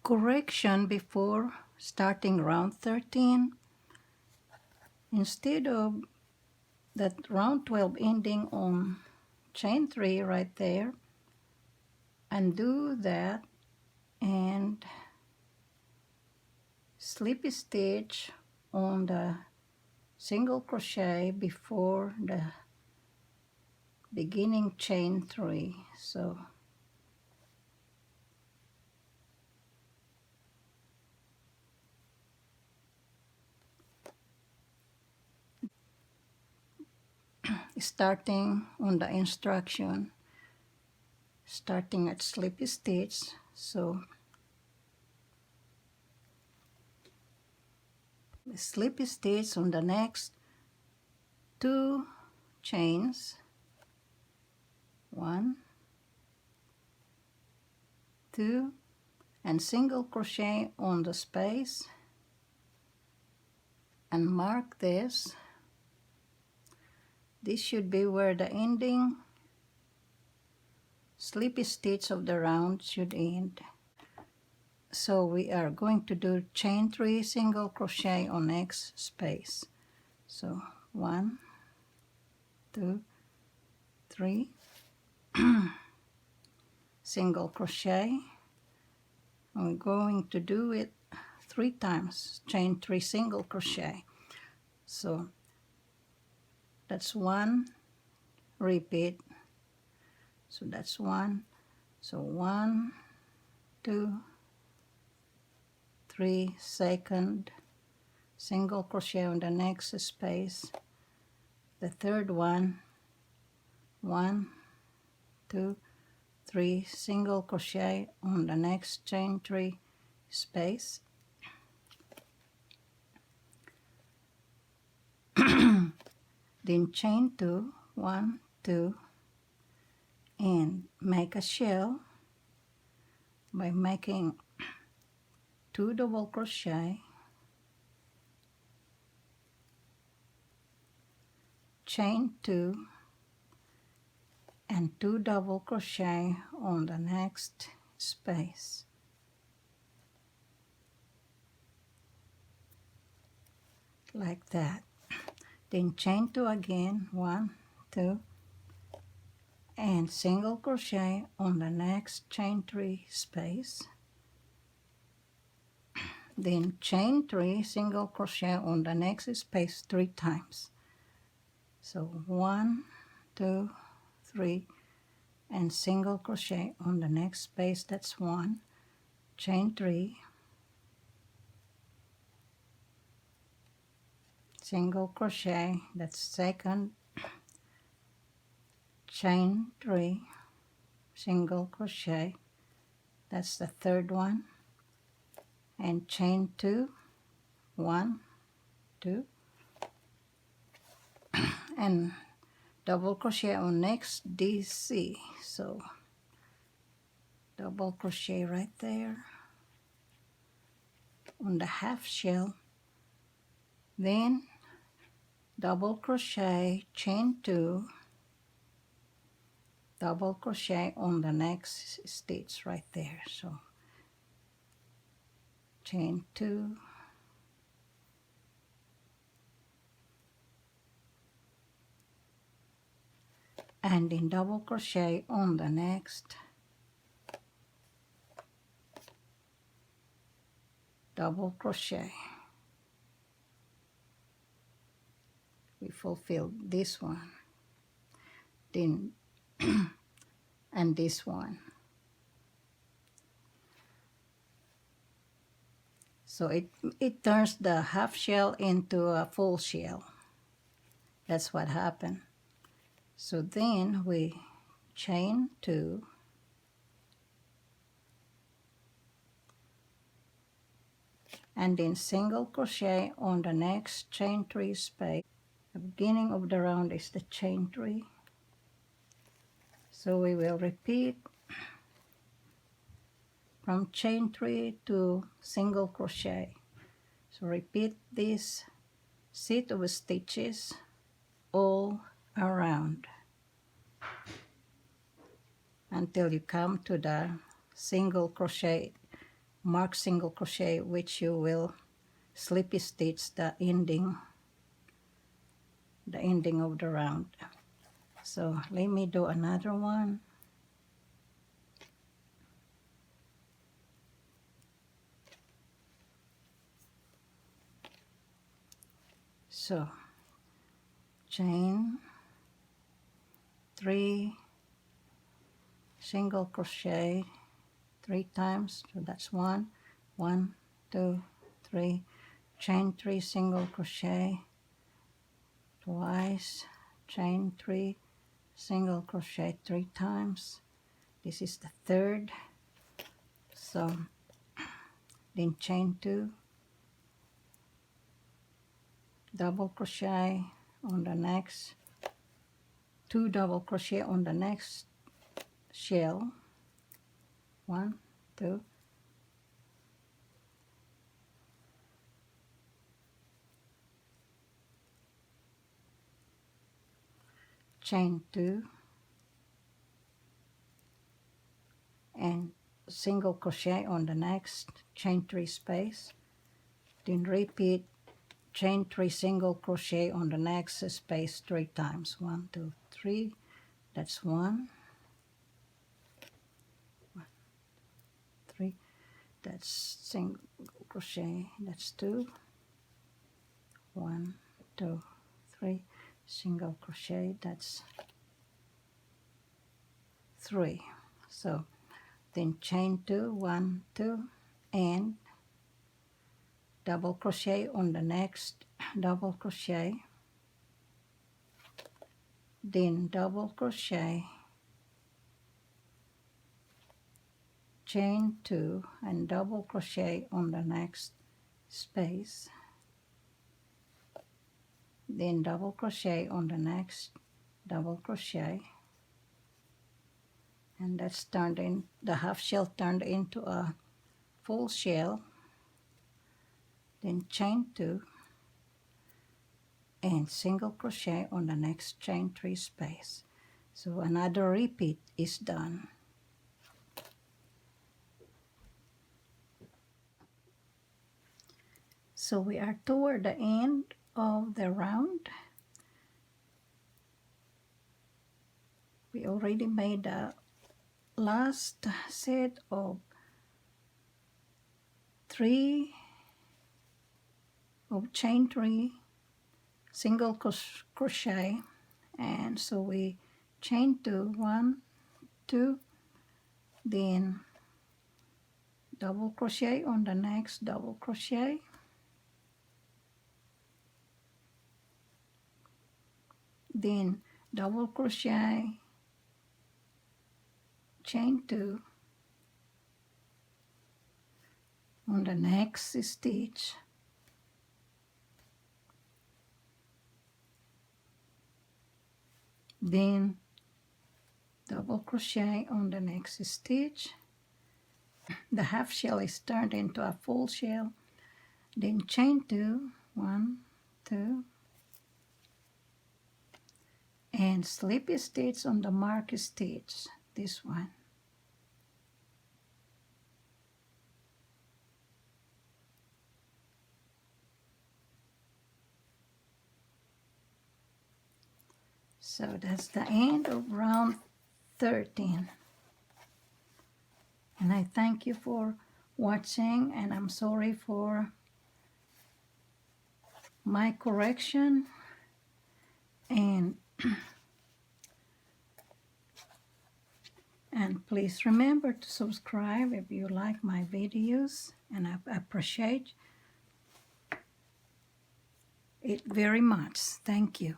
correction before starting round 13. Instead of that round 12 ending on chain 3 right there, undo that and slip stitch on the single crochet before the beginning chain 3. So starting on the instruction, starting at slip stitch, so slip stitch on the next 2 chains, 1, 2, and single crochet on the space and mark this. This should be where the ending slip stitch of the round should end. So we are going to do chain 3 single crochet on next space. So 1, 2, 3, single crochet. I'm going to do it 3 times, chain 3 single crochet. So that's 1, repeat. So that's 1. So 1, 2, 3, second, single crochet on the next space. The third one, 1, 2, 3, single crochet on the next chain 3 space. Then chain 2, 1, 2, and make a shell by making 2 double crochet, chain 2, and 2 double crochet on the next space. Like that. Then chain 2 again, 1, 2, and single crochet on the next chain 3 space. Then chain 3, single crochet on the next space 3 times. So 1, 2, 3, and single crochet on the next space, that's 1, chain 3, single crochet, that's second, chain 3, single crochet, that's the third one, and chain 2, 1, 2, and double crochet on next DC. So double crochet right there on the half shell, then double crochet, chain 2, double crochet on the next stitch right there. So chain 2, and then double crochet on the next, double crochet. We fulfilled this one, then and this one. So it turns the half shell into a full shell. That's what happened. So then we chain 2, and then single crochet on the next chain 3 space. The beginning of the round is the chain 3. So we will repeat from chain 3 to single crochet. So repeat this set of stitches all around until you come to the single crochet mark single crochet, which you will slippy stitch the ending of the round. So let me do another one. So chain 3, single crochet 3 times, so that's 1, 2, 3, chain 3, single crochet twice, chain 3, single crochet 3 times. This is the third. So then chain 2, double crochet on the next, 2 double crochet on the next shell, 1, 2, chain 2, and single crochet on the next, chain 3 space, then repeat chain 3 single crochet on the next space 3 times, 1, 2, 3, that's 1, 3, that's single crochet, that's 2, 1, 2, 3, single crochet, that's 3. So then chain 2, 1, 2, and double crochet on the next double crochet, then double crochet, chain 2 and double crochet on the next space, then double crochet on the next double crochet, and that's turned in, the half shell turned into a full shell, then chain 2 and single crochet on the next chain 3 space. So another repeat is done. So we are toward the end of the round. We already made the last set of 3 of chain 3 single crochet, and so we chain 2, 1, 2, then double crochet on the next double crochet, then double crochet, chain 2 on the next stitch, then double crochet on the next stitch. The half shell is turned into a full shell, then chain 2, 1, 2, and slippy stitch on the mark stitch, this one. So that's the end of round 13. And I thank you for watching, and I'm sorry for my correction, and and please remember to subscribe if you like my videos, and I appreciate it very much. Thank you.